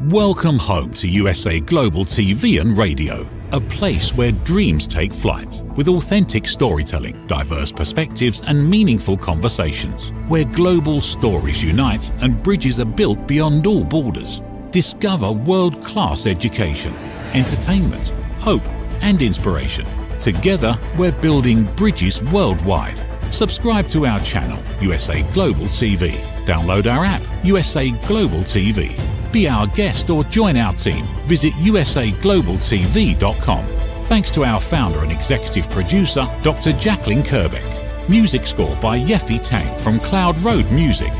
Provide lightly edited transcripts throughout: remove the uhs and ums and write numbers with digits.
Welcome home to USA Global TV and Radio, a place where dreams take flight, with authentic storytelling, diverse perspectives and meaningful conversations, where global stories unite and bridges are built beyond all borders. Discover world-class education, entertainment, hope and inspiration. Together, we're building bridges worldwide. Subscribe to our channel, USA Global TV. Download our app, USA Global TV. Be our guest or join our team. Visit usaglobaltv.com. Thanks to our founder and executive producer, Dr. Jacqueline Kerbeck. Music score by Yeffy Tang from Cloud Road Music.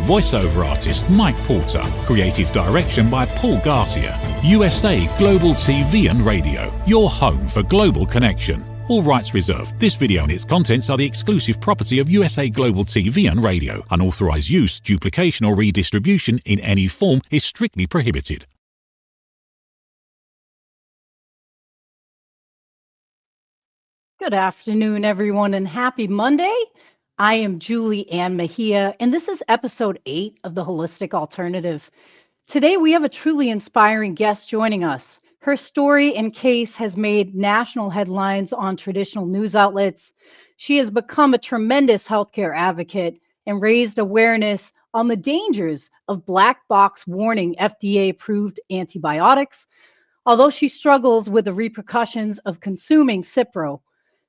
Voiceover artist Mike Porter. Creative direction by Paul Garcia. USA Global TV and Radio. Your home for global connection. All rights reserved. This video and its contents are the exclusive property of USA Global TV and Radio. Unauthorized use, duplication or redistribution in any form is strictly prohibited. Good afternoon, everyone, and happy Monday. I am Julie Ann Mejia, and this is episode 8 of The Holistic Alternative. Today, we have a truly inspiring guest joining us. Her story and case has made national headlines on traditional news outlets. She has become a tremendous healthcare advocate and raised awareness on the dangers of black box warning FDA-approved antibiotics. Although she struggles with the repercussions of consuming Cipro,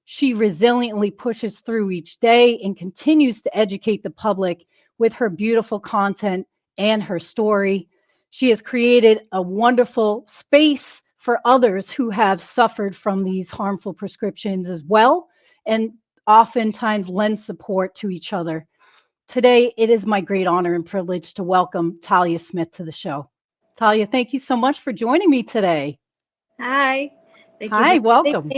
she resiliently pushes through each day and continues to educate the public with her beautiful content and her story. She has created a wonderful space for others who have suffered from these harmful prescriptions as well, and oftentimes lend support to each other. Today, it is my great honor and privilege to welcome Talia Smith to the show. Talia, thank you so much for joining me today. Hi. Thank you. Hi, welcome.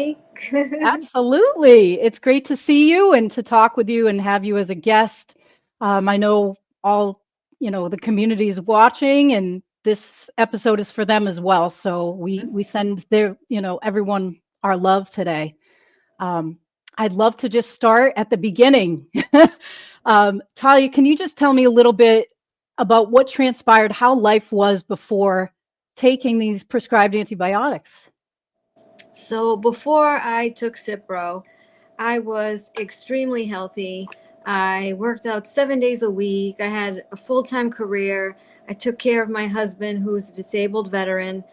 Absolutely. It's great to see you and to talk with you and have you as a guest. I know all, the community is watching, and this episode is for them as well. So we send their, everyone our love today. I'd love to just start at the beginning. Talia, can you just tell me a little bit about what transpired, how life was before taking these prescribed antibiotics? So before I took Cipro, I was extremely healthy. I worked out 7 days a week. I had a full-time career. I took care of my husband, who's a disabled veteran,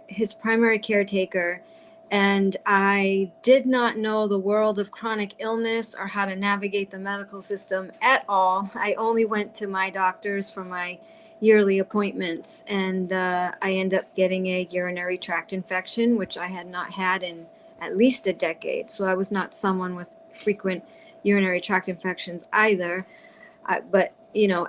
his primary caretaker. And I did not know the world of chronic illness or how to navigate the medical system at all. I only went to my doctors for my yearly appointments, and I ended up getting a urinary tract infection, which I had not had in at least a decade. So I was not someone with frequent urinary tract infections either. But,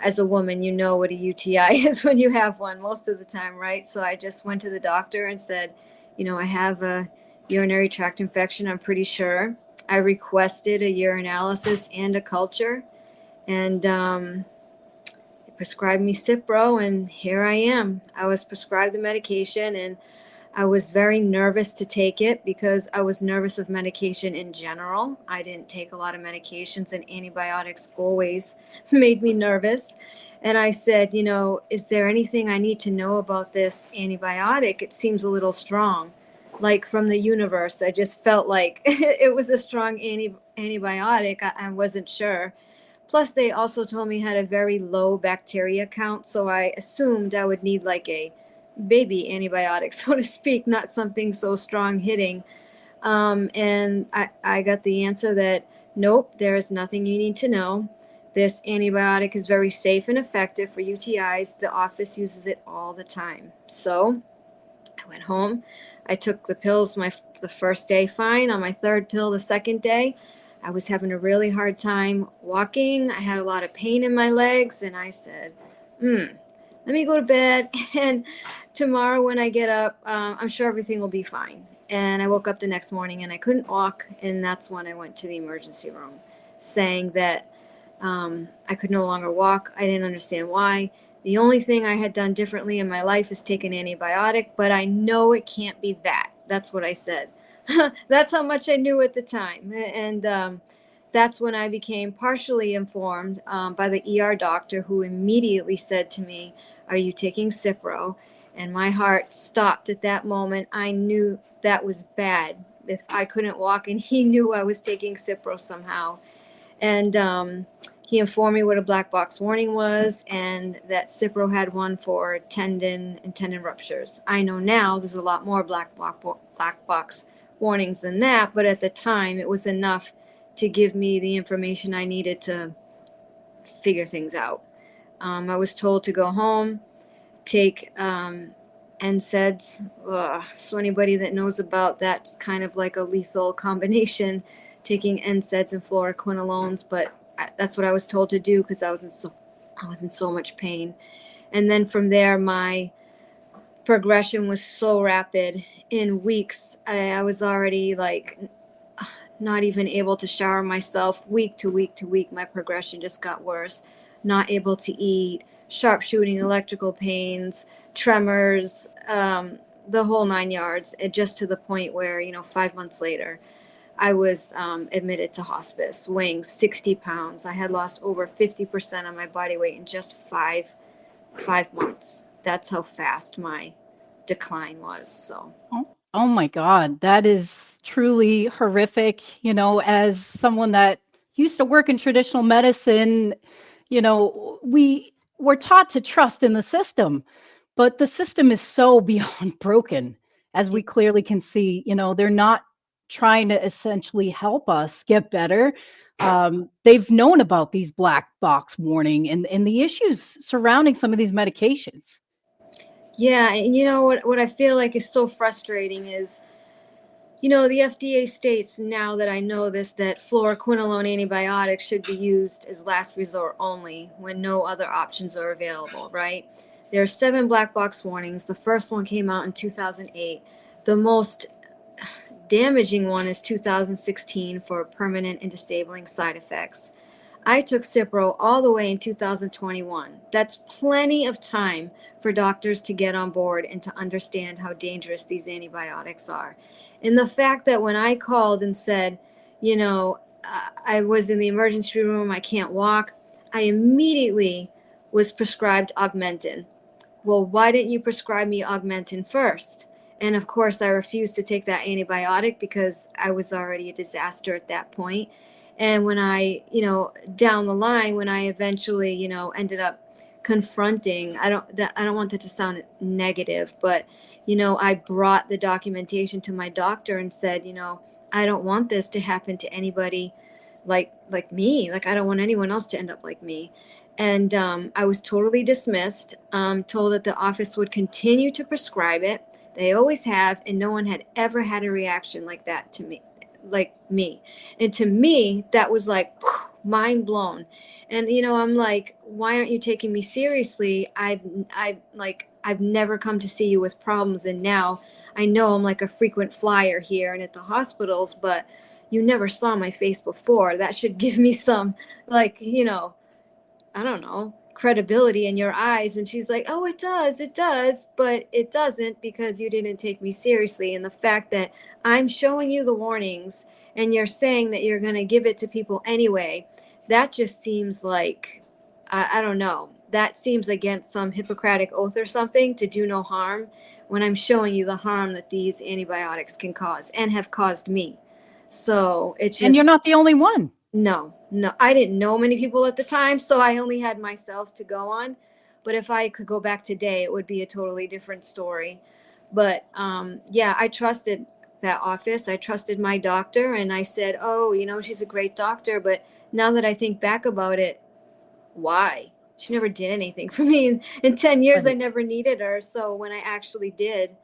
as a woman, you know what a UTI is when you have one most of the time, right? So I just went to the doctor and said, I have a urinary tract infection, I'm pretty sure. I requested a urinalysis and a culture, and prescribed me Cipro, and here I am. I was prescribed the medication, and I was very nervous to take it because I was nervous of medication in general. I didn't take a lot of medications, and antibiotics always made me nervous. And I said, is there anything I need to know about this antibiotic? It seems a little strong, like from the universe. I just felt like it was a strong antibiotic. I wasn't sure. Plus, they also told me I had a very low bacteria count, so I assumed I would need like a baby antibiotic, so to speak, not something so strong hitting. And I got the answer that, nope, there is nothing you need to know. This antibiotic is very safe and effective for UTIs. The office uses it all the time. So I went home. I took the pills the first day fine. On my third pill the second day, I was having a really hard time walking. I had a lot of pain in my legs, and I said, let me go to bed, and tomorrow when I get up, I'm sure everything will be fine. And I woke up the next morning and I couldn't walk, and that's when I went to the emergency room saying that I could no longer walk. I didn't understand why. The only thing I had done differently in my life is take an antibiotic, but I know it can't be that. That's what I said. That's how much I knew at the time. And that's when I became partially informed by the ER doctor, who immediately said to me, "Are you taking Cipro?" And my heart stopped at that moment. I knew that was bad. If I couldn't walk, and he knew I was taking Cipro somehow. And he informed me what a black box warning was, and that Cipro had one for tendon and tendon ruptures. I know now there's a lot more black box warnings than that, but at the time it was enough to give me the information I needed to figure things out. I was told to go home, take NSAIDs. So anybody that knows about that's kind of like a lethal combination, taking NSAIDs and fluoroquinolones, but that's what I was told to do because I was in so much pain. And then from there, my progression was so rapid. In weeks, I was already like not even able to shower myself. Week to week to week, my progression just got worse. Not able to eat, sharp shooting electrical pains, tremors, the whole 9 yards. Just to the point where, 5 months later, I was admitted to hospice, weighing 60 pounds. I had lost over 50% of my body weight in just five months. That's how fast my decline was. So. Oh my God, that is truly horrific. As someone that used to work in traditional medicine, we're taught to trust in the system, but the system is so beyond broken, as we clearly can see. They're not trying to essentially help us get better. They've known about these black box warning and the issues surrounding some of these medications. Yeah, and what I feel like is so frustrating is, the FDA states, now that I know this, that fluoroquinolone antibiotics should be used as last resort only when no other options are available, right? There are 7 black box warnings. The first one came out in 2008. The most damaging one is 2016 for permanent and disabling side effects. I took Cipro all the way in 2021. That's plenty of time for doctors to get on board and to understand how dangerous these antibiotics are. And the fact that when I called and said, I was in the emergency room, I can't walk, I immediately was prescribed Augmentin. Well, why didn't you prescribe me Augmentin first? And of course, I refused to take that antibiotic because I was already a disaster at that point. And when I, down the line, when I eventually, ended up confronting, I don't want that to sound negative, but, I brought the documentation to my doctor and said, I don't want this to happen to anybody like me. Like, I don't want anyone else to end up like me. And I was totally dismissed, told that the office would continue to prescribe it. They always have, and no one had ever had a reaction like that to me. And to me, that was like mind blown. And I'm like, why aren't you taking me seriously? I've never come to see you with problems, and now I know I'm like a frequent flyer here and at the hospitals, but you never saw my face before. That should give me some, I don't know, credibility in your eyes. And she's like, oh, it does, but it doesn't, because you didn't take me seriously. And the fact that I'm showing you the warnings and you're saying that you're going to give it to people anyway, that just seems like, I don't know, that seems against some Hippocratic oath or something, to do no harm, when I'm showing you the harm that these antibiotics can cause and have caused me. So it's just, and you're not the only one. No, I didn't know many people at the time, so I only had myself to go on. But if I could go back today, it would be a totally different story. But yeah, I trusted that office. I trusted my doctor, and I said, oh, she's a great doctor. But now that I think back about it, why? She never did anything for me. In 10 years, I never needed her. So when I actually did,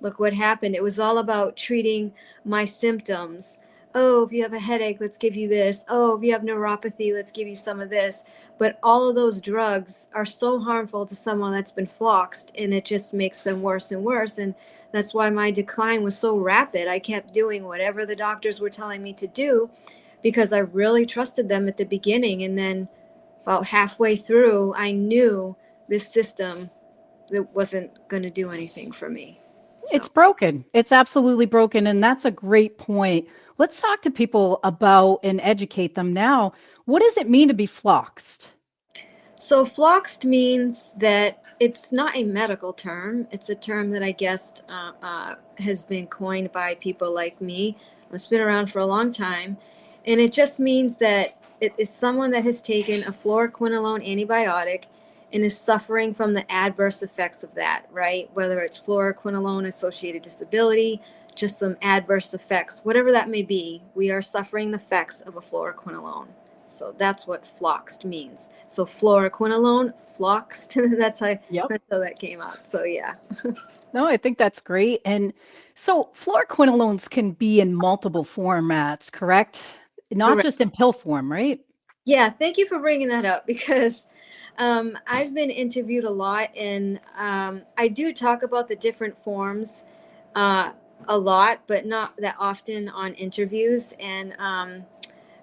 look what happened. It was all about treating my symptoms. Oh, if you have a headache, let's give you this. Oh, if you have neuropathy, let's give you some of this. But all of those drugs are so harmful to someone that's been floxed, and it just makes them worse and worse. And that's why my decline was so rapid. I kept doing whatever the doctors were telling me to do because I really trusted them at the beginning. And then about halfway through, I knew this system that wasn't going to do anything for me. It's So. broken. It's absolutely broken. And that's a great point. Let's talk to people about and educate them now. What does it mean to be floxed? So floxed means that it's not a medical term. It's a term that I guess has been coined by people like me. It's been around for a long time. And it just means that it is someone that has taken a fluoroquinolone antibiotic and is suffering from the adverse effects of that, right? Whether it's fluoroquinolone associated disability, just some adverse effects, whatever that may be, we are suffering the effects of a fluoroquinolone. So that's what floxed means. So fluoroquinolone, floxed. Yep. That's how that came out. So yeah. No, I think that's great. And so fluoroquinolones can be in multiple formats, correct? Not Correct. just in pill form, right? Yeah, thank you for bringing that up because I've been interviewed a lot, and I do talk about the different forms a lot, but not that often on interviews. And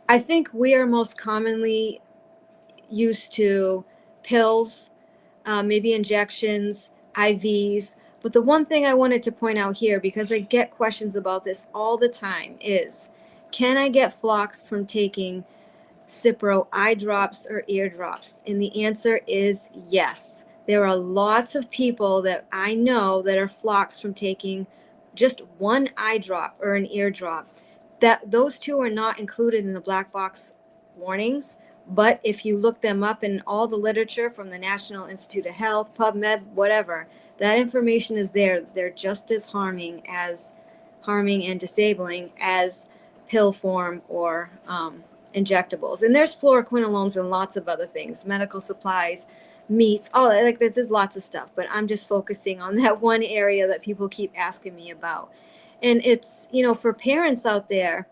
I think we are most commonly used to pills, maybe injections, IVs. But the one thing I wanted to point out here, because I get questions about this all the time, is can I get floxed from taking Cipro eye drops or ear drops? And the answer is yes. There are lots of people that I know that are floxed from taking just one eye drop or an ear drop. That those two are not included in the black box warnings, but if you look them up in all the literature from the National Institute of Health, PubMed, whatever, that information is there. They're just as harming and disabling as pill form or injectables. And there's fluoroquinolones and lots of other things, medical supplies, meats, all that. Like there's lots of stuff, but I'm just focusing on that one area that people keep asking me about. And it's, for parents out there,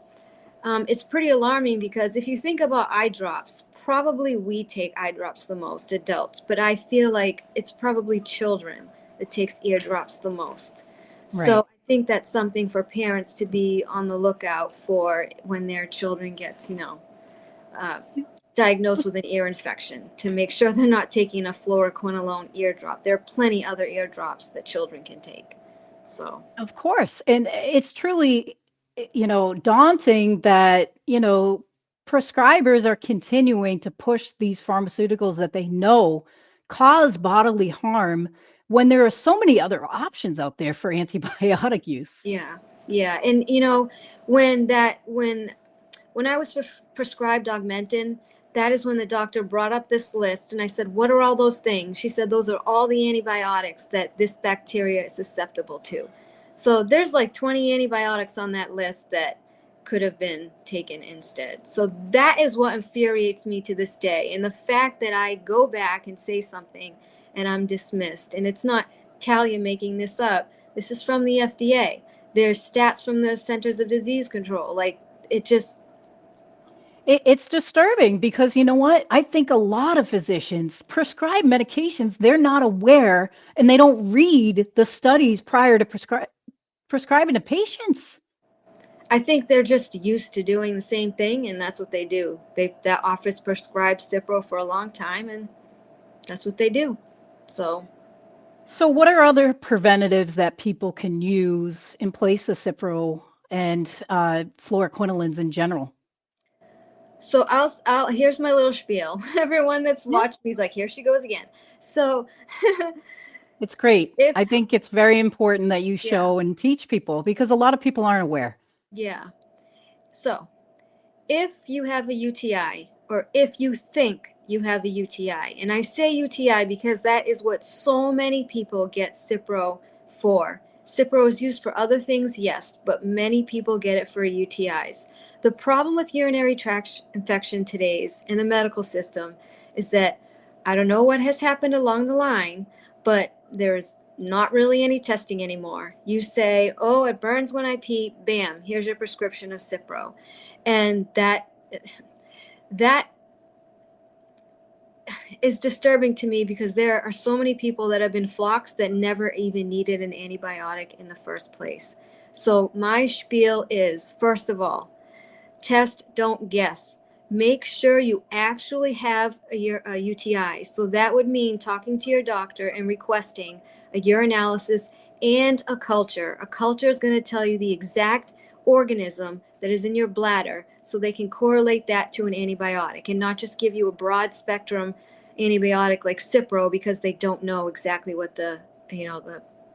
it's pretty alarming because if you think about eye drops, probably we take eye drops the most, adults, but I feel like it's probably children that takes ear drops the most. So Right. I think that's something for parents to be on the lookout for when their children gets, uh, diagnosed with an ear infection, to make sure they're not taking a fluoroquinolone ear drop. There are plenty other ear drops that children can take. So. Of course. And it's truly, daunting that, prescribers are continuing to push these pharmaceuticals that they know cause bodily harm when there are so many other options out there for antibiotic use. Yeah, yeah, and when I was prescribed Augmentin, that is when the doctor brought up this list, and I said, "What are all those things?" She said, "Those are all the antibiotics that this bacteria is susceptible to." So there's like 20 antibiotics on that list that could have been taken instead. So that is what infuriates me to this day, and the fact that I go back and say something and I'm dismissed, and it's not Talia making this up. This is from the FDA. There's stats from the Centers of Disease Control. Like it just. It's disturbing because you know what? I think a lot of physicians prescribe medications they're not aware and they don't read the studies prior to prescribing to patients. I think they're just used to doing the same thing, and that's what they do. That office prescribed Cipro for a long time, and that's what they do. So. So, what are other preventatives that people can use in place of Cipro and fluoroquinolones in general? So I'll here's my little spiel. Everyone that's Yeah, watched me is like, here she goes again. So it's great. if I think it's very important that you yeah, show and teach people because a lot of people aren't aware. yeah. So if you have a UTI, or if you think you have a UTI, and I say UTI because that is what so many people get Cipro for. Cipro is used for other things, yes, but many people get it for UTIs. The problem with urinary tract infection today's in the medical system is that I don't know what has happened along the line, but there's not really any testing anymore. You say, oh, it burns when I pee, bam, here's your prescription of Cipro. And that is disturbing to me because there are so many people that have been floxed that never even needed an antibiotic in the first place. So my spiel is, first of all, test, don't guess. Make sure you actually have a UTI. So that would mean talking to your doctor and requesting a urinalysis and a culture. A culture is going to tell you the exact organism that is in your bladder, so they can correlate that to an antibiotic and not just give you a broad spectrum antibiotic like Cipro because they don't know exactly what the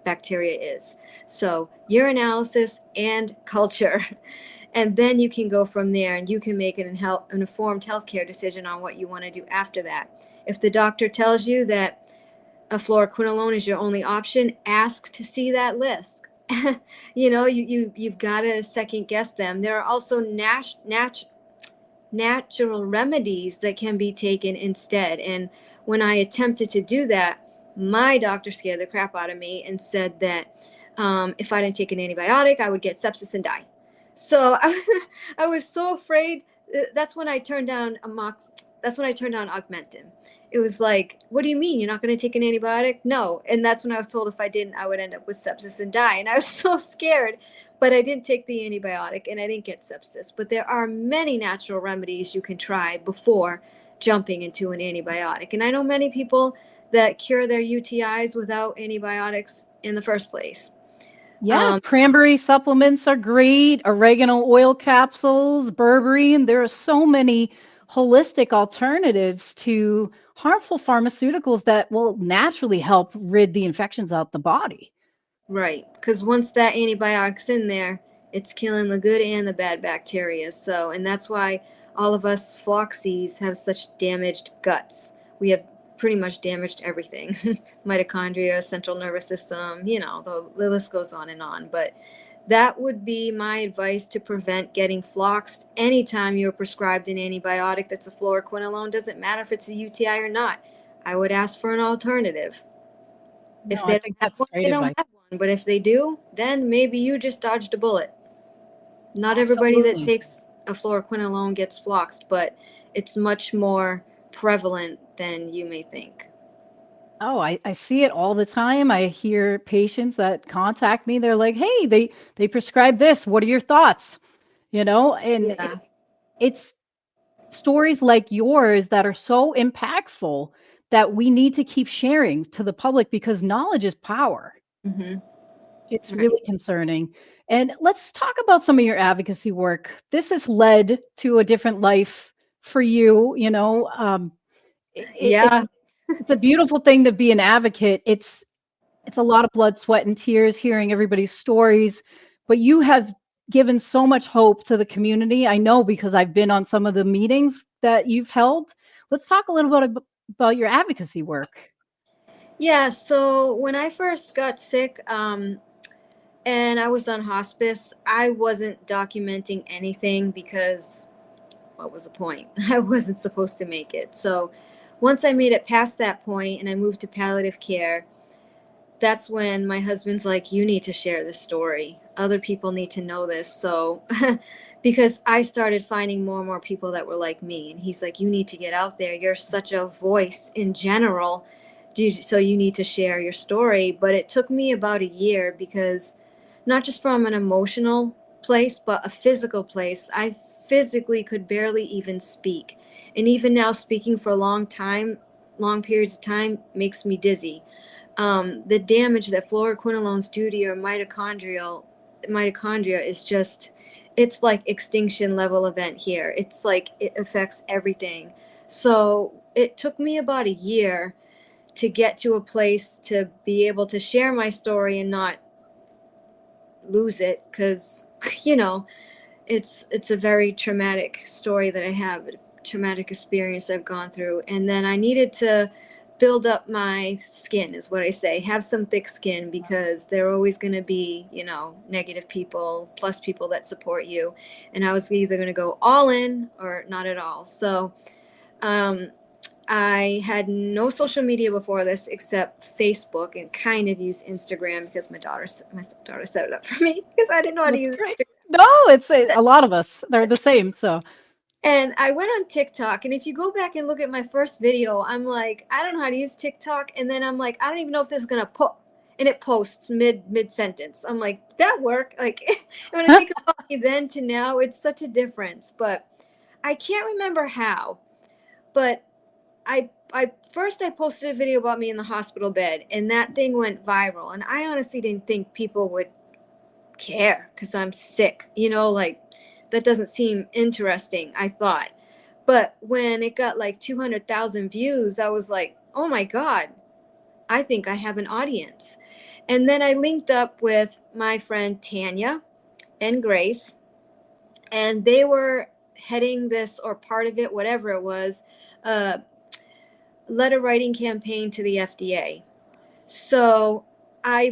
bacteria is. So urinalysis and culture. And then you can go from there and you can make an informed healthcare decision on what you want to do after that. If the doctor tells you that a fluoroquinolone is your only option, ask to see that list. You've got to second guess them. There are also natural remedies that can be taken instead. And when I attempted to do that, my doctor scared the crap out of me and said that if I didn't take an antibiotic, I would get sepsis and die. So I was so afraid. That's when I turned down Augmentin. It was like, what do you mean? You're not going to take an antibiotic? No. And that's when I was told if I didn't, I would end up with sepsis and die. And I was so scared, but I didn't take the antibiotic and I didn't get sepsis. But there are many natural remedies you can try before jumping into an antibiotic. And I know many people that cure their UTIs without antibiotics in the first place. Yeah, cranberry supplements are great. Oregano oil capsules, berberine. There are so many holistic alternatives to harmful pharmaceuticals that will naturally help rid the infections out the body. Right, because once that antibiotic's in there, it's killing the good and the bad bacteria. So, and that's why all of us floxies have such damaged guts. We have pretty much damaged everything. Mitochondria, central nervous system, the list goes on and on. But that would be my advice to prevent getting floxed anytime you're prescribed an antibiotic that's a fluoroquinolone. Doesn't matter if it's a UTI or not. I would ask for an alternative. No, If I they don't think have that's one, great they don't advice. have one. But if they do, then maybe you just dodged a bullet. Not everybody that Absolutely. takes a fluoroquinolone gets floxed, but it's much more prevalent than you may think. Oh, I see it all the time. I hear patients that contact me. They're like, "Hey, they prescribed this. What are your thoughts?" And Yeah. it's stories like yours that are so impactful that we need to keep sharing to the public because knowledge is power. Mm-hmm. It's Right. really concerning. And let's talk about some of your advocacy work. This has led to a different life for you. It's Yeah. it's a beautiful thing to be an advocate. It's a lot of blood, sweat, and tears hearing everybody's stories, but you have given so much hope to the community. I know because I've been on some of the meetings that you've held. Let's talk a little bit about your advocacy work. Yeah. So when I first got sick, and I was on hospice, I wasn't documenting anything because what was the point? I wasn't supposed to make it. So once I made it past that point and I moved to palliative care, that's when my husband's like, you need to share this story. Other people need to know this. So, because I started finding more and more people that were like me. And he's like, you need to get out there. You're such a voice in general. So you need to share your story. But it took me about a year because not just from an emotional place, but a physical place. I physically could barely even speak. And even now, speaking for a long periods of time makes me dizzy. The damage that fluoroquinolones do to your mitochondria is just, it's like extinction level event here. It's like it affects everything. So it took me about a year to get to a place to be able to share my story and not lose it, because it's a very traumatic story that I have, a traumatic experience I've gone through. And then I needed to build up my skin, is what I say, have some thick skin, because there are always going to be, negative people plus people that support you. And I was either going to go all in or not at all. So I had no social media before this except Facebook, and kind of used Instagram because my daughter set it up for me because I didn't know how to That's use great. it. No, it's a lot of us. They're the same. So And I went on TikTok, and if you go back and look at my first video, I'm like, I don't know how to use TikTok, and then I'm like, I don't even know if this is gonna put, and it posts mid sentence. I'm like, that work? Like, when I think about me then to now, it's such a difference. But I can't remember how. But I first I posted a video about me in the hospital bed, and that thing went viral. And I honestly didn't think people would care because I'm sick. Like that doesn't seem interesting, I thought. But when it got like 200,000 views, I was like, oh my God, I think I have an audience. And then I linked up with my friend Tanya and Grace, and they were heading this, or part of it, whatever it was, letter writing campaign to the FDA. So they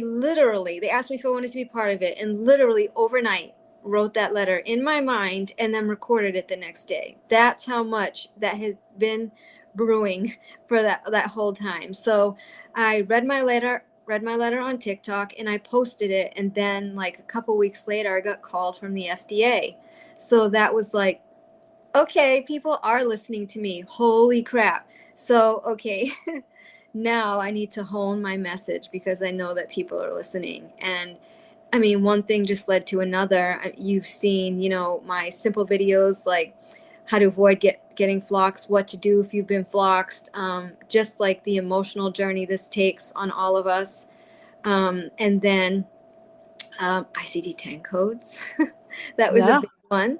asked me if I wanted to be part of it, and literally overnight wrote that letter in my mind and then recorded it the next day. That's how much that had been brewing for that whole time. So I read my letter on TikTok, and I posted it, and then like a couple weeks later I got called from the FDA. So that was like, okay, people are listening to me. Holy crap. So, okay, now I need to hone my message because I know that people are listening. And I mean, one thing just led to another. You've seen, my simple videos like how to avoid getting floxed, what to do if you've been floxed, just like the emotional journey this takes on all of us. And then ICD-10 codes. That was a big one,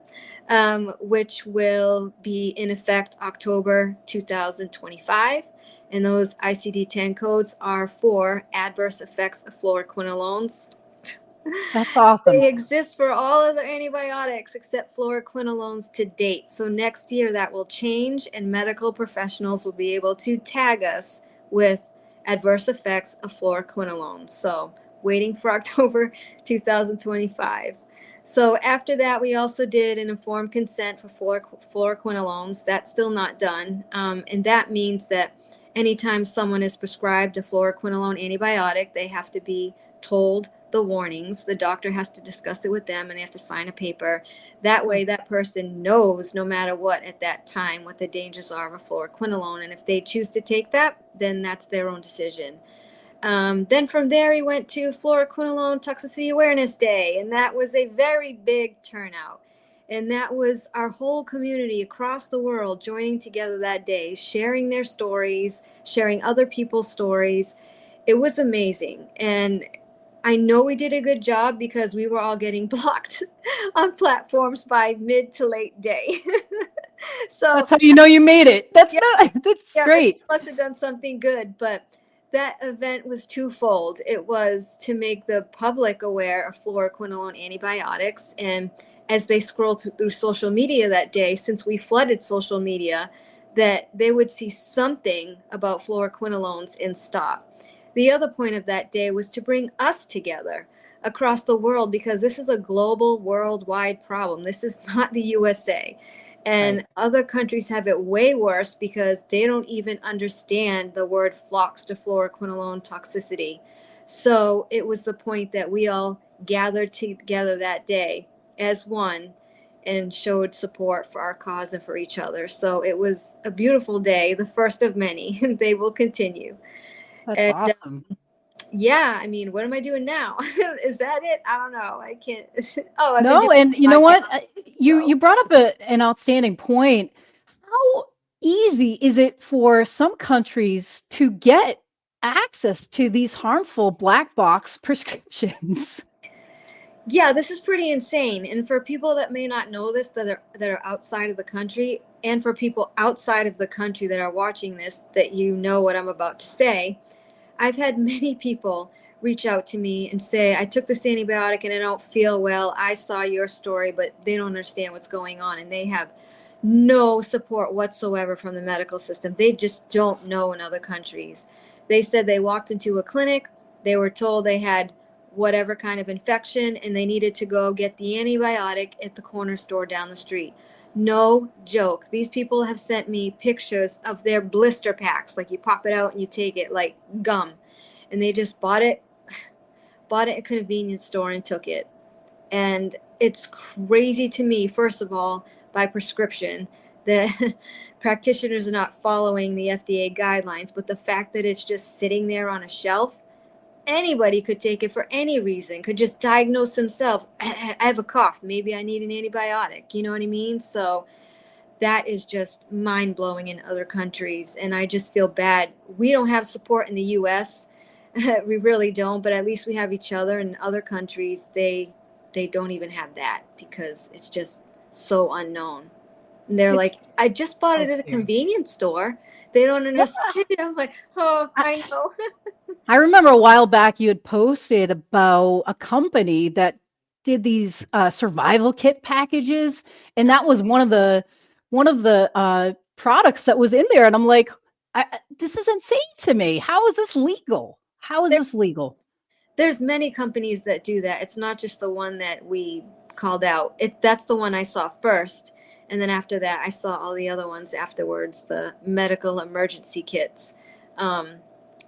which will be in effect October 2025. And those ICD-10 codes are for adverse effects of fluoroquinolones. That's awesome. They exist for all other antibiotics except fluoroquinolones to date. So next year that will change, and medical professionals will be able to tag us with adverse effects of fluoroquinolones. So waiting for October 2025. So after that, we also did an informed consent for fluoroquinolones. That's still not done. And that means that anytime someone is prescribed a fluoroquinolone antibiotic, they have to be told the warnings. The doctor has to discuss it with them, and they have to sign a paper. That way, that person knows, no matter what, at that time, what the dangers are of a fluoroquinolone. And if they choose to take that, then that's their own decision. Then from there, we went to Fluoroquinolone Toxicity Awareness Day, and that was a very big turnout. And that was our whole community across the world joining together that day, sharing their stories, sharing other people's stories. It was amazing. And I know we did a good job because we were all getting blocked on platforms by mid to late day. So that's how you know you made it. That's great. Must have done something good, but that event was twofold. It was to make the public aware of fluoroquinolone antibiotics, and as they scroll through social media that day, since we flooded social media, that they would see something about fluoroquinolones and stop. The other point of that day was to bring us together across the world, because this is a global, worldwide problem. This is not the USA. And right. Other countries have it way worse because they don't even understand the word fluoroquinolone toxicity. So it was the point that we all gathered together that day as one and showed support for our cause and for each other. So it was a beautiful day, the first of many, and they will continue. That's awesome. Yeah, I mean, what am I doing now? Is that it? I don't know. I can't. No, and you know what? You brought up an outstanding point. How easy is it for some countries to get access to these harmful black box prescriptions? Yeah, this is pretty insane. And for people that may not know this, that are outside of the country, and for people outside of the country that are watching this, that you know what I'm about to say, I've had many people reach out to me and say, I took this antibiotic and I don't feel well. I saw your story, but they don't understand what's going on. And they have no support whatsoever from the medical system. They just don't know in other countries. They said they walked into a clinic. They were told they had whatever kind of infection and they needed to go get the antibiotic at the corner store down the street. No joke. These people have sent me pictures of their blister packs. Like you pop it out and you take it like gum. And they just bought it at a convenience store and took it. And it's crazy to me, first of all, by prescription, that practitioners are not following the FDA guidelines. But the fact that it's just sitting there on a shelf, anybody could take it for any reason, could just diagnose themselves. I have a cough. Maybe I need an antibiotic. You know what I mean? So that is just mind blowing in other countries. And I just feel bad. We don't have support in the US. We really don't, but at least we have each other. In other countries, they don't even have that because it's just so unknown. And they're It's like, I just bought so it at a scary. convenience store. They don't Yeah. understand. I'm like, oh, I know. I remember a while back you had posted about a company that did these survival kit packages, and that was one of the products that was in there. And I'm like, this is insane to me. How is this legal? How is There, this legal? there's many companies that do that. It's not just the one that we called out. That's the one I saw first. And then after that, I saw all the other ones afterwards, the medical emergency kits.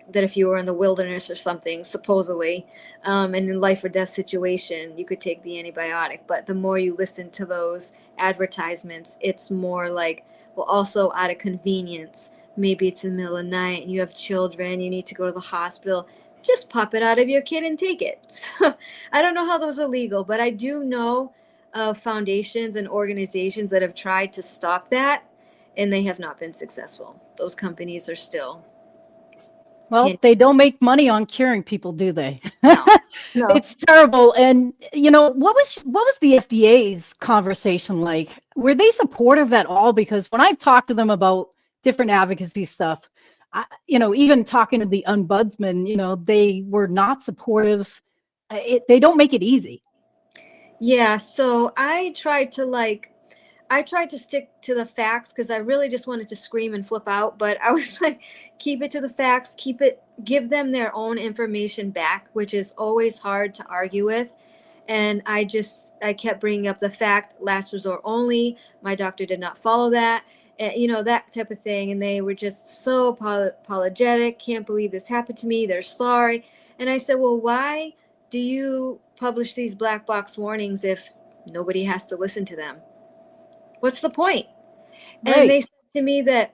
That if you were in the wilderness or something, supposedly, and in life or death situation, you could take the antibiotic. But the more you listen to those advertisements, it's more like, well, also out of convenience. Maybe it's in the middle of the night and you have children, you need to go to the hospital. Just pop it out of your kit and take it. So, I don't know how those are legal, but I do know of foundations and organizations that have tried to stop that, and they have not been successful. Those companies are still Well, they don't make money on curing people, do they? no, no. It's terrible. And what was the FDA's conversation like? Were they supportive at all? Because when I've talked to them about different advocacy stuff, even talking to the ombudsman, they were not supportive. They don't make it easy. Yeah, so I tried to stick to the facts because I really just wanted to scream and flip out, but I was like, keep it to the facts, give them their own information back, which is always hard to argue with. And I kept bringing up the fact, last resort only. My doctor did not follow that, that type of thing. And they were just so apologetic. Can't believe this happened to me. They're sorry. And I said, well, why do you publish these black box warnings if nobody has to listen to them? What's the point? And they Right. said to me that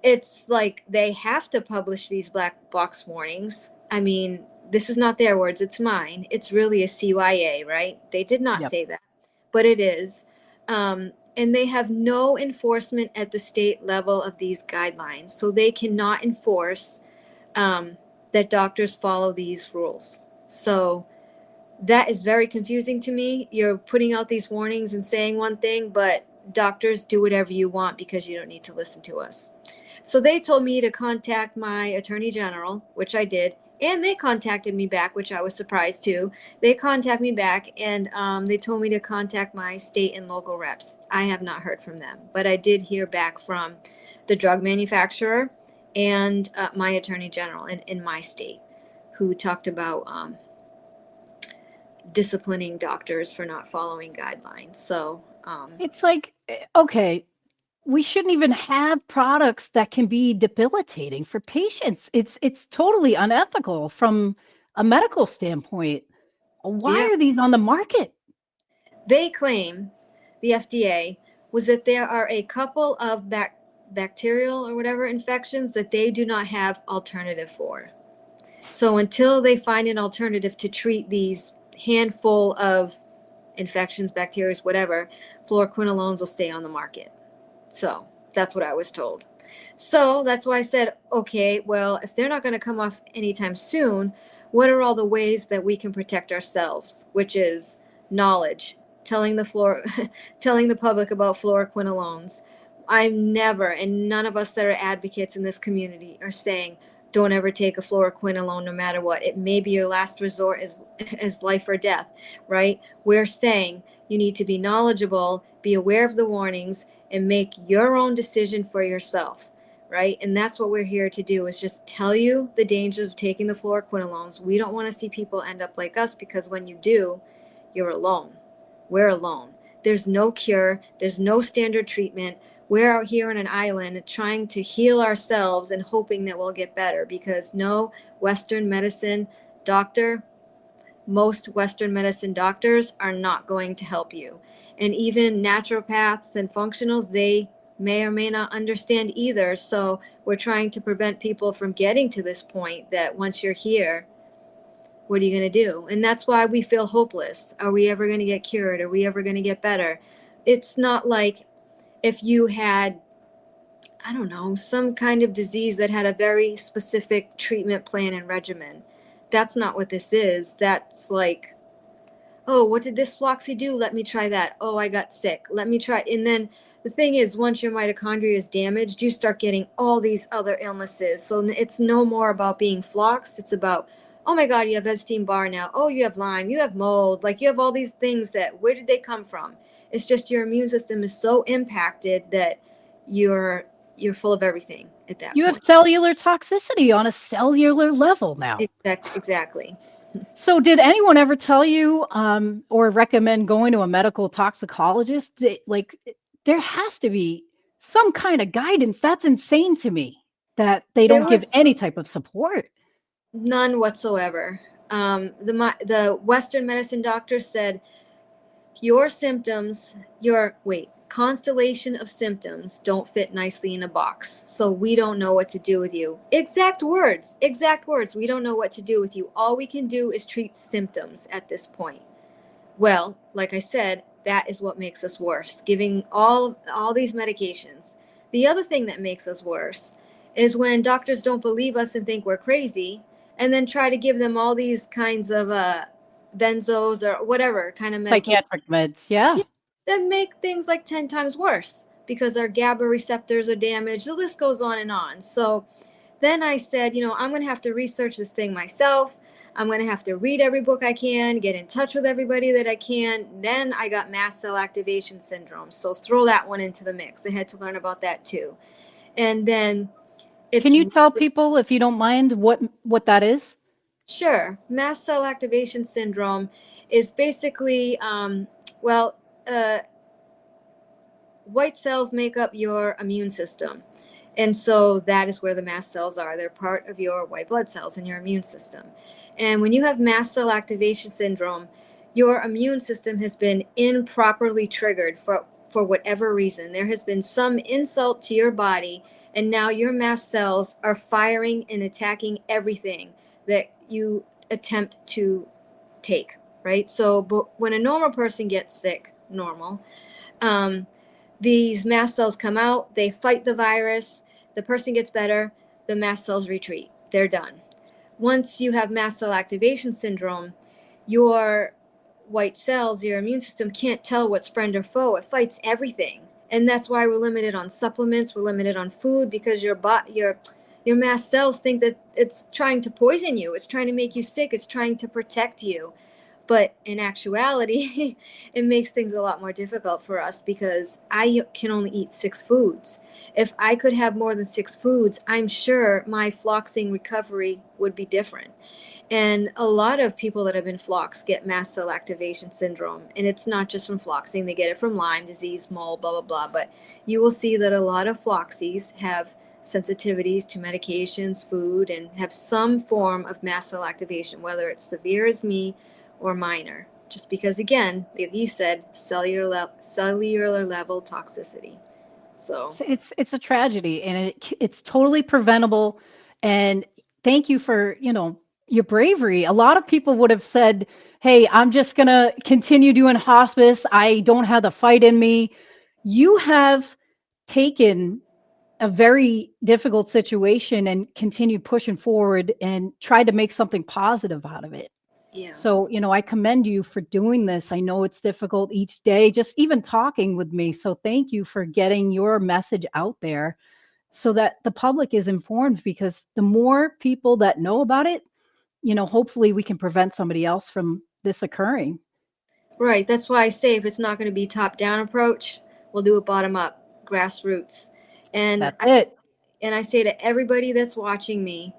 it's like they have to publish these black box warnings. I mean, this is not their words, it's mine. It's really a CYA, right? They did not Yep. say that, but it is. And they have no enforcement at the state level of these guidelines. So they cannot enforce that doctors follow these rules. So that is very confusing to me. You're putting out these warnings and saying one thing, but doctors do whatever you want because you don't need to listen to us. So they told me to contact my attorney general, which I did, and they contacted me back, which I was surprised too. They contacted me back, and they told me to contact my state and local reps. I have not heard from them, but I did hear back from the drug manufacturer and my attorney general in my state, who talked about disciplining doctors for not following guidelines. So, It's like, okay, we shouldn't even have products that can be debilitating for patients. It's totally unethical from a medical standpoint. Why yeah, are these on the market? they claim, the FDA, was that there are a couple of bacterial or whatever infections that they do not have alternative for. So until they find an alternative to treat these handful of infections, bacteria, whatever, fluoroquinolones will stay on the market. So that's what I was told. So that's why I said, okay, well, if they're not going to come off anytime soon, what are all the ways that we can protect ourselves? Which is knowledge, telling telling the public about fluoroquinolones. I'm never, and none of us that are advocates in this community are saying, don't ever take a fluoroquinolone no matter what. It may be your last resort as life or death, right? We're saying you need to be knowledgeable, be aware of the warnings, and make your own decision for yourself, right? And that's what we're here to do, is just tell you the dangers of taking the fluoroquinolones. We don't want to see people end up like us, because when you do, you're alone. We're alone. There's no cure. There's no standard treatment. We're out here on an island trying to heal ourselves and hoping that we'll get better, because no Western medicine doctor, most Western medicine doctors are not going to help you. And even naturopaths and functionals, they may or may not understand either. So we're trying to prevent people from getting to this point that once you're here, what are you going to do? And that's why we feel hopeless. Are we ever going to get cured? Are we ever going to get better? It's not like if you had, I don't know, some kind of disease that had a very specific treatment plan and regimen. That's not what this is. That's like, oh, what did this floxy do? Let me try that. Oh, I got sick. Let me try. And then the thing is, once your mitochondria is damaged, you start getting all these other illnesses. So it's no more about being floxed. It's about, oh my God, you have Epstein-Barr now. Oh, you have Lyme, you have mold. Like you have all these things that, where did they come from? It's just your immune system is so impacted that you're full of everything at that You have point. cellular toxicity on a cellular level now. Exactly. So, did anyone ever tell you or recommend going to a medical toxicologist? Like, there has to be some kind of guidance. That's insane to me that they There don't give was any type of support. none whatsoever. The Western medicine doctor said, your symptoms, your constellation of symptoms don't fit nicely in a box. So we don't know what to do with you. Exact words. We don't know what to do with you. All we can do is treat symptoms at this point. Well, like I said, that is what makes us worse, giving all these medications. The other thing that makes us worse is when doctors don't believe us and think we're crazy and then try to give them all these kinds of benzos or whatever kind of medication Psychiatric meds, yeah. that make things like 10 times worse because our GABA receptors are damaged. The list goes on and on. So then I said, I'm going to have to research this thing myself. I'm going to have to read every book I can, get in touch with everybody that I can. Then I got mast cell activation syndrome. So throw that one into the mix. I had to learn about that too. And then Can you tell people, if you don't mind, what that is? Sure. Mast cell activation syndrome is basically, white cells make up your immune system. And so that is where the mast cells are. They're part of your white blood cells in your immune system. And when you have mast cell activation syndrome, your immune system has been improperly triggered for whatever reason. There has been some insult to your body, and now your mast cells are firing and attacking everything that you attempt to take, right? So but when a normal person gets sick, these mast cells come out, they fight the virus, the person gets better, the mast cells retreat. They're done. Once you have mast cell activation syndrome, your white cells, your immune system can't tell what's friend or foe. It fights everything. And that's why we're limited on supplements, we're limited on food, because your mast cells think that it's trying to poison you, it's trying to make you sick, it's trying to protect you. But in actuality, it makes things a lot more difficult for us because I can only eat 6 foods. If I could have more than 6 foods, I'm sure my floxing recovery would be different. And a lot of people that have been floxed get mast cell activation syndrome. And it's not just from floxing, they get it from Lyme disease, mold, blah, blah, blah. But you will see that a lot of floxies have sensitivities to medications, food, and have some form of mast cell activation, whether it's severe as me or minor, just because, again, like you said, cellular level toxicity. So It's a tragedy, and it's totally preventable. And thank you for your bravery. A lot of people would have said, "Hey, I'm just gonna continue doing hospice. I don't have the fight in me." You have taken a very difficult situation and continued pushing forward and tried to make something positive out of it. yeah. So, I commend you for doing this. I know it's difficult each day, just even talking with me. So, thank you for getting your message out there so that the public is informed, because the more people that know about it, hopefully we can prevent somebody else from this occurring. Right. That's why I say if it's not going to be top down approach, we'll do it bottom up, grassroots. And That's it. I say to everybody that's watching me,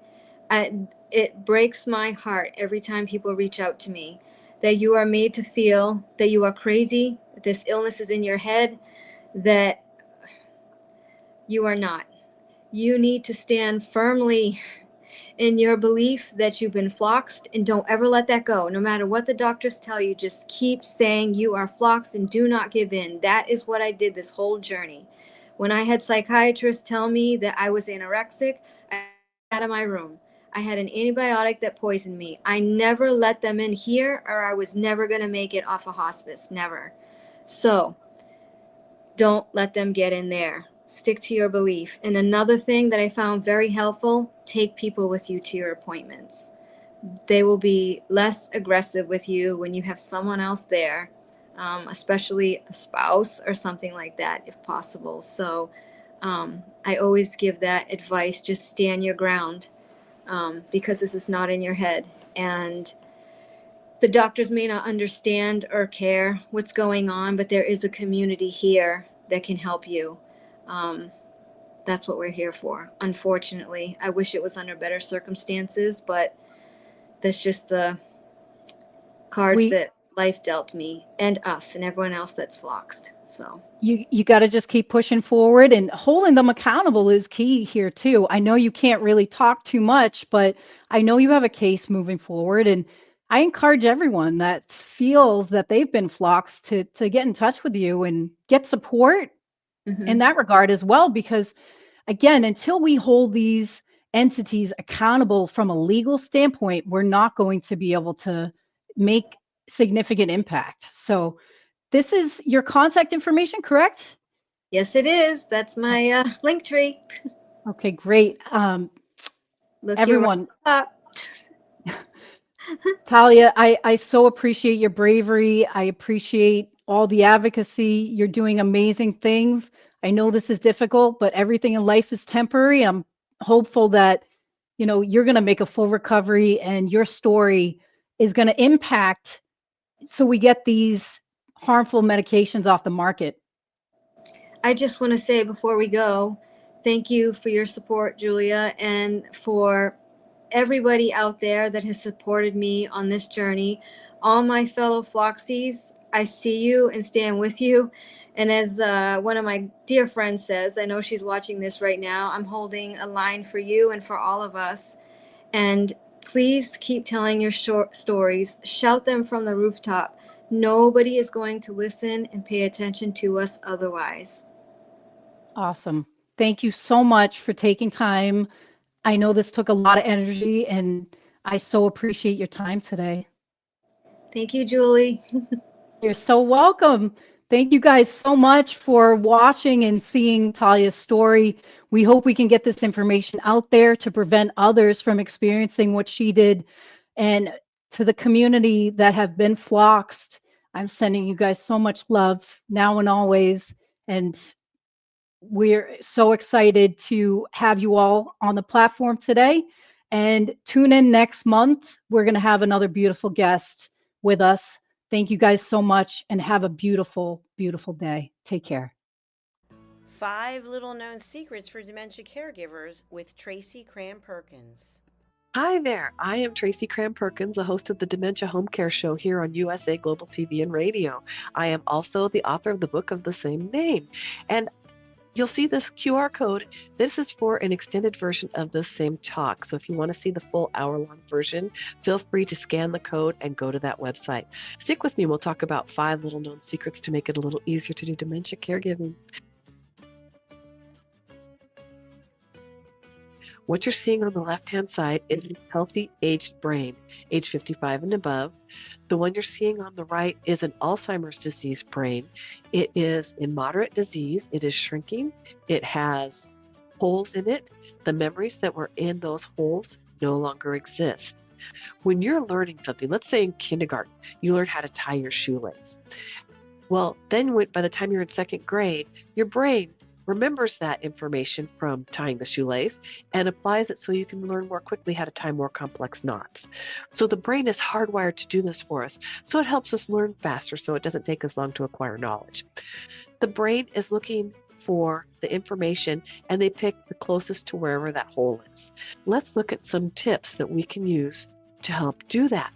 it breaks my heart every time people reach out to me that you are made to feel that you are crazy, that this illness is in your head, that you are not. You need to stand firmly in your belief that you've been floxed, and don't ever let that go. No matter what the doctors tell you, just keep saying you are floxed and do not give in. That is what I did this whole journey. When I had psychiatrists tell me that I was anorexic, I got out of my room. I had an antibiotic that poisoned me. I never let them in here, or I was never going to make it off a hospice. Never. So Don't let them get in there. Stick to your belief. And another thing that I found very helpful, take people with you to your appointments. They will be less aggressive with you when you have someone else there, especially a spouse or something like that, if possible. So I always give that advice, just stand your ground, because this is not in your head. And the doctors may not understand or care what's going on, but there is a community here that can help you. That's what we're here for. Unfortunately, I wish it was under better circumstances, but that's just the cards We that life dealt me and us and everyone else that's floxed. So you got to just keep pushing forward, and holding them accountable is key here too. I know you can't really talk too much, but I know you have a case moving forward, and I encourage everyone that feels that they've been floxed to get in touch with you and get support in that regard as well, because again, until we hold these entities accountable from a legal standpoint, we're not going to be able to make significant impact. So this is your contact information, correct? yes, it is. That's my link tree. Okay, great. Look you right Everyone, up. Talia, I so appreciate your bravery. I appreciate all the advocacy. You're doing amazing things. I know this is difficult, but everything in life is temporary. I'm hopeful that, you're going to make a full recovery, and your story is going to impact so we get these harmful medications off the market. I just want to say before we go, thank you for your support, Julia, and for everybody out there that has supported me on this journey. All my fellow Floxies, I see you and stand with you. And as one of my dear friends says, I know she's watching this right now, I'm holding a line for you and for all of us. And please keep telling your short stories. Shout them from the rooftop. Nobody is going to listen and pay attention to us otherwise. Awesome. Thank you so much for taking time. I know this took a lot of energy, and I so appreciate your time today. Thank you, Julie. You're so welcome. Thank you guys so much for watching and seeing Talia's story. We hope we can get this information out there to prevent others from experiencing what she did. And to the community that have been floxed, I'm sending you guys so much love now and always. And we're so excited to have you all on the platform today. And tune in next month. We're going to have another beautiful guest with us. Thank you guys so much, and have a beautiful, beautiful day. Take care. 5 Little Known Secrets for Dementia Caregivers with Tracy Cram-Perkins. Hi there, I am Tracy Cram-Perkins, the host of the Dementia Home Care Show here on USA Global TV and Radio. I am also the author of the book of the same name. And you'll see this QR code. This is for an extended version of the same talk. So if you want to see the full hour-long version, feel free to scan the code and go to that website. Stick with me. We'll talk about 5 little known secrets to make it a little easier to do dementia caregiving. What you're seeing on the left-hand side is a healthy aged brain, age 55 and above. The one you're seeing on the right is an Alzheimer's disease brain. It is in moderate disease. It is shrinking. It has holes in it. The memories that were in those holes no longer exist. When you're learning something, let's say in kindergarten, you learn how to tie your shoelace. Well, then by the time you're in second grade, your brain remembers that information from tying the shoelace and applies it so you can learn more quickly how to tie more complex knots. So the brain is hardwired to do this for us, so it helps us learn faster so it doesn't take us long to acquire knowledge. The brain is looking for the information, and they pick the closest to wherever that hole is. Let's look at some tips that we can use to help do that.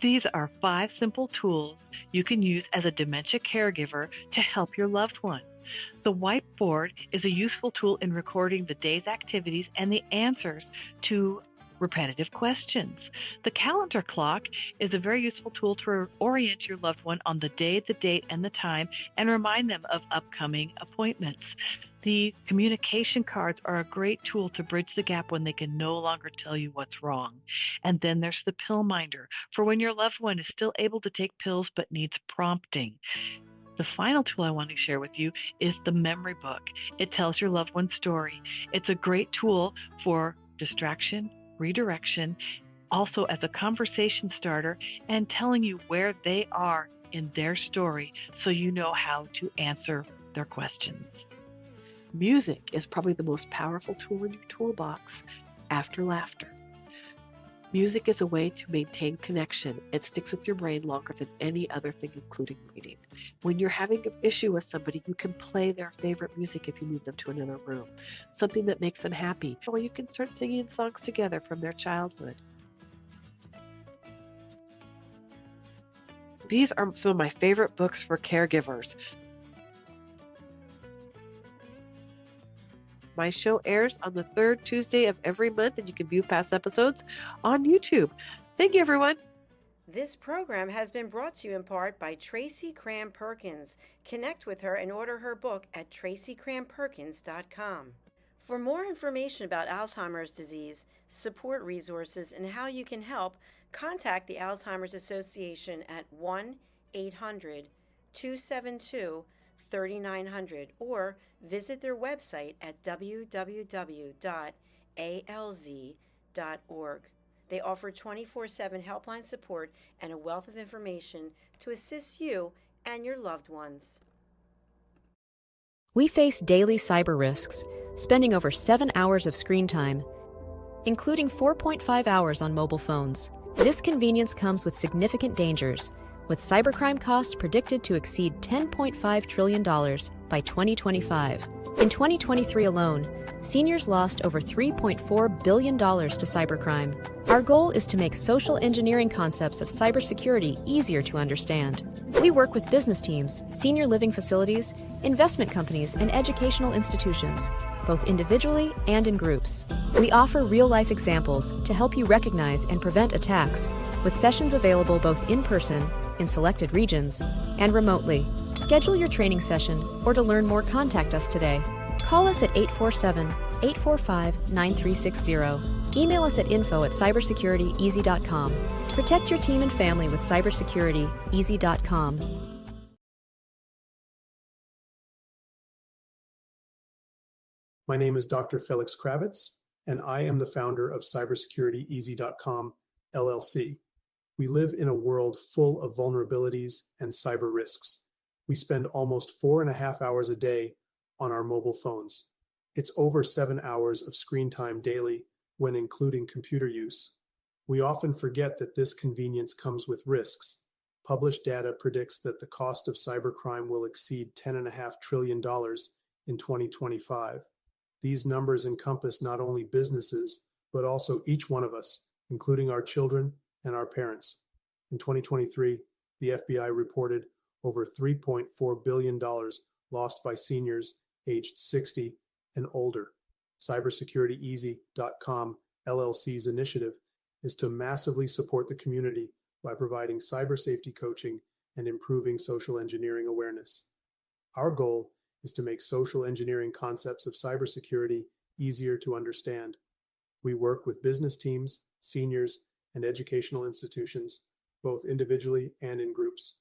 These are 5 simple tools you can use as a dementia caregiver to help your loved one. The whiteboard is a useful tool in recording the day's activities and the answers to repetitive questions. The calendar clock is a very useful tool to orient your loved one on the day, the date, and the time, and remind them of upcoming appointments. The communication cards are a great tool to bridge the gap when they can no longer tell you what's wrong. And then there's the pill minder for when your loved one is still able to take pills but needs prompting. The final tool I want to share with you is the memory book. It tells your loved one's story. It's a great tool for distraction, redirection, also as a conversation starter, and telling you where they are in their story so you know how to answer their questions. Music is probably the most powerful tool in your toolbox after laughter. Music is a way to maintain connection. It sticks with your brain longer than any other thing, including reading. When you're having an issue with somebody, you can play their favorite music if you move them to another room, something that makes them happy, or you can start singing songs together from their childhood. These are some of my favorite books for caregivers. My show airs on the third Tuesday of every month, and you can view past episodes on YouTube. Thank you, everyone. This program has been brought to you in part by Tracy Cram Perkins. Connect with her and order her book at tracycramperkins.com. For more information about Alzheimer's disease, support resources, and how you can help, contact the Alzheimer's Association at 1-800-272-3900 or visit their website at www.alz.org. They offer 24/7 helpline support and a wealth of information to assist you and your loved ones. We face daily cyber risks, spending over 7 hours of screen time, including 4.5 hours on mobile phones. This convenience comes with significant dangers, with cybercrime costs predicted to exceed $10.5 trillion by 2025. In 2023 alone, seniors lost over $3.4 billion to cybercrime. Our goal is to make social engineering concepts of cybersecurity easier to understand. We work with business teams, senior living facilities, investment companies, and educational institutions, both individually and in groups. We offer real-life examples to help you recognize and prevent attacks, with sessions available both in person, in selected regions, and remotely. Schedule your training session, or to learn more, contact us today. Call us at 847-845-9360. Email us at info@cybersecurityeasy.com. Protect your team and family with cybersecurityeasy.com. My name is Dr. Felix Kravitz, and I am the founder of cybersecurityeasy.com, LLC. We live in a world full of vulnerabilities and cyber risks. We spend almost 4.5 hours a day on our mobile phones. It's over 7 hours of screen time daily when including computer use. We often forget that this convenience comes with risks. Published data predicts that the cost of cybercrime will exceed $10.5 trillion in 2025. These numbers encompass not only businesses, but also each one of us, including our children and our parents. In 2023, the FBI reported over $3.4 billion lost by seniors aged 60 and older. CybersecurityEasy.com LLC's initiative is to massively support the community by providing cyber safety coaching and improving social engineering awareness. Our goal is to make social engineering concepts of cybersecurity easier to understand. We work with business teams, seniors, and educational institutions, both individually and in groups.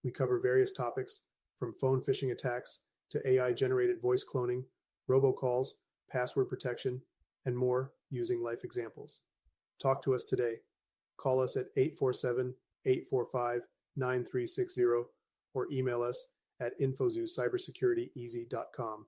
We cover various topics from phone phishing attacks to AI-generated voice cloning, robocalls, password protection, and more using life examples. Talk to us today. Call us at 847-845-9360 or email us at info@cybersecurityeasy.com.